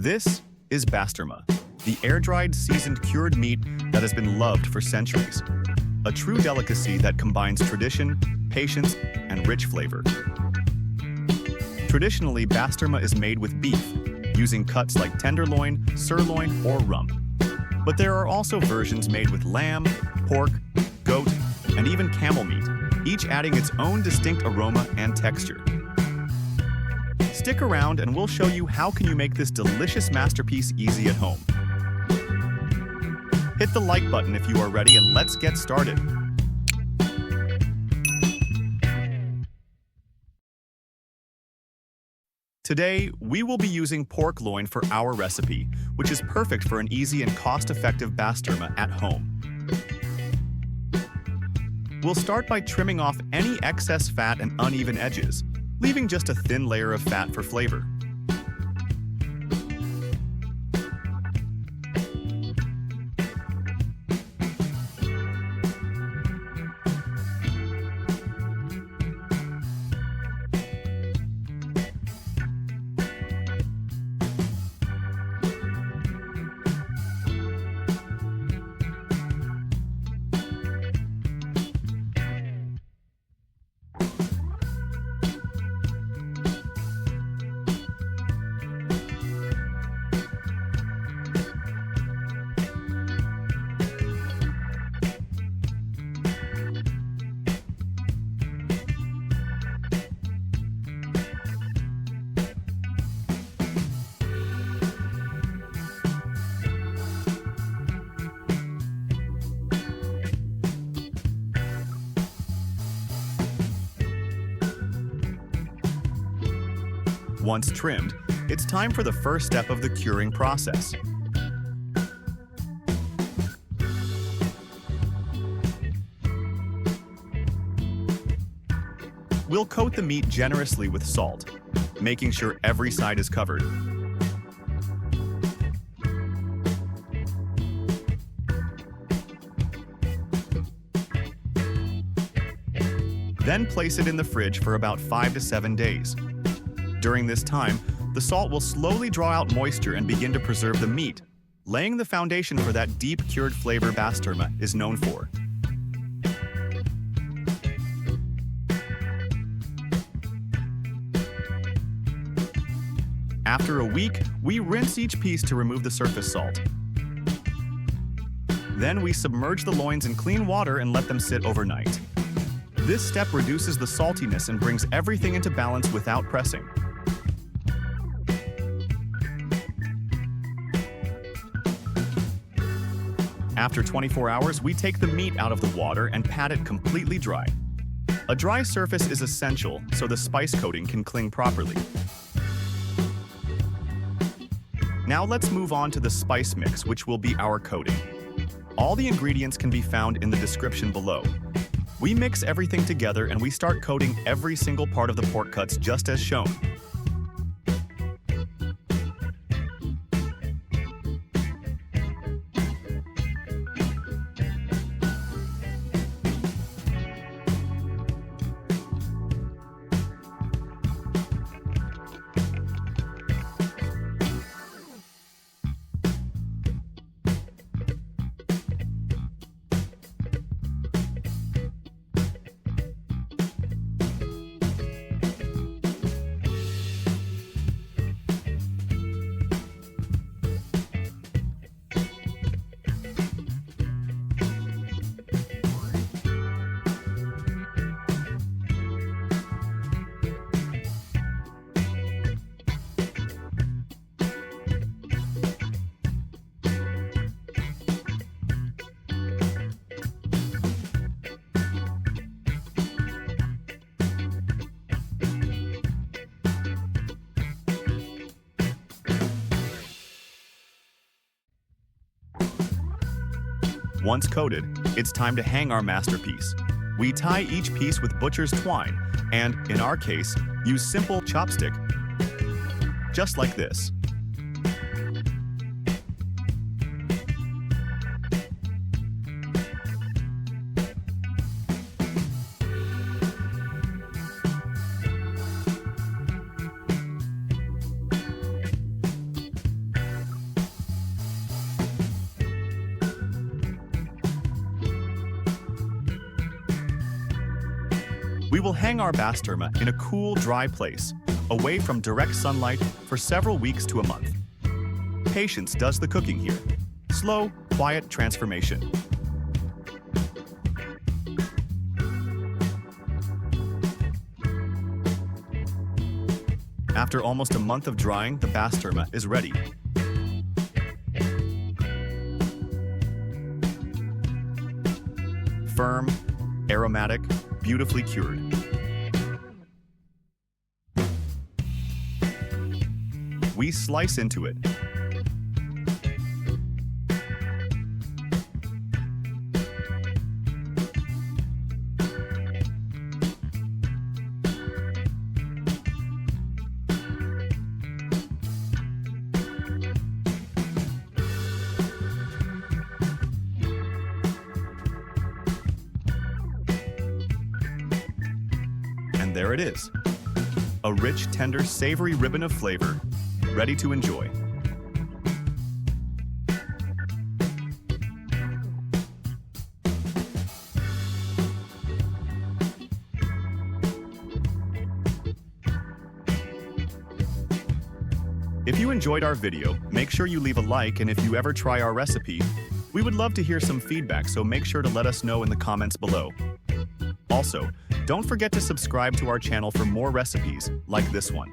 This is Basturma, the air-dried, seasoned, cured meat that has been loved for centuries. A true delicacy that combines tradition, patience, and rich flavor. Traditionally, Basturma is made with beef, using cuts like tenderloin, sirloin, or rump. But there are also versions made with lamb, pork, goat, and even camel meat, each adding its own distinct aroma and texture. Stick around and we'll show you how can you make this delicious masterpiece easy at home. Hit the like button if you are ready and let's get started. Today, we will be using pork loin for our recipe, which is perfect for an easy and cost-effective Basturma at home. We'll start by trimming off any excess fat and uneven edges, leaving just a thin layer of fat for flavor. Once trimmed, it's time for the first step of the curing process. We'll coat the meat generously with salt, making sure every side is covered. Then place it in the fridge for about 5 to 7 days. During this time, the salt will slowly draw out moisture and begin to preserve the meat, laying the foundation for that deep cured flavor Basturma is known for. After a week, we rinse each piece to remove the surface salt. Then we submerge the loins in clean water and let them sit overnight. This step reduces the saltiness and brings everything into balance without pressing. After 24 hours, we take the meat out of the water and pat it completely dry. A dry surface is essential so the spice coating can cling properly. Now let's move on to the spice mix, which will be our coating. All the ingredients can be found in the description below. We mix everything together and we start coating every single part of the pork cuts just as shown. Once coated, it's time to hang our masterpiece. We tie each piece with butcher's twine and, in our case, use simple chopstick, just like this. We will hang our Basturma in a cool, dry place, away from direct sunlight for several weeks to a month. Patience does the cooking here. Slow, quiet transformation. After almost a month of drying, the Basturma is ready. Firm, aromatic, beautifully cured. We slice into it. And there it is. A rich, tender, savory ribbon of flavor, ready to enjoy. If you enjoyed our video, make sure you leave a like, and if you ever try our recipe, we would love to hear some feedback, so make sure to let us know in the comments below. Also, don't forget to subscribe to our channel for more recipes like this one.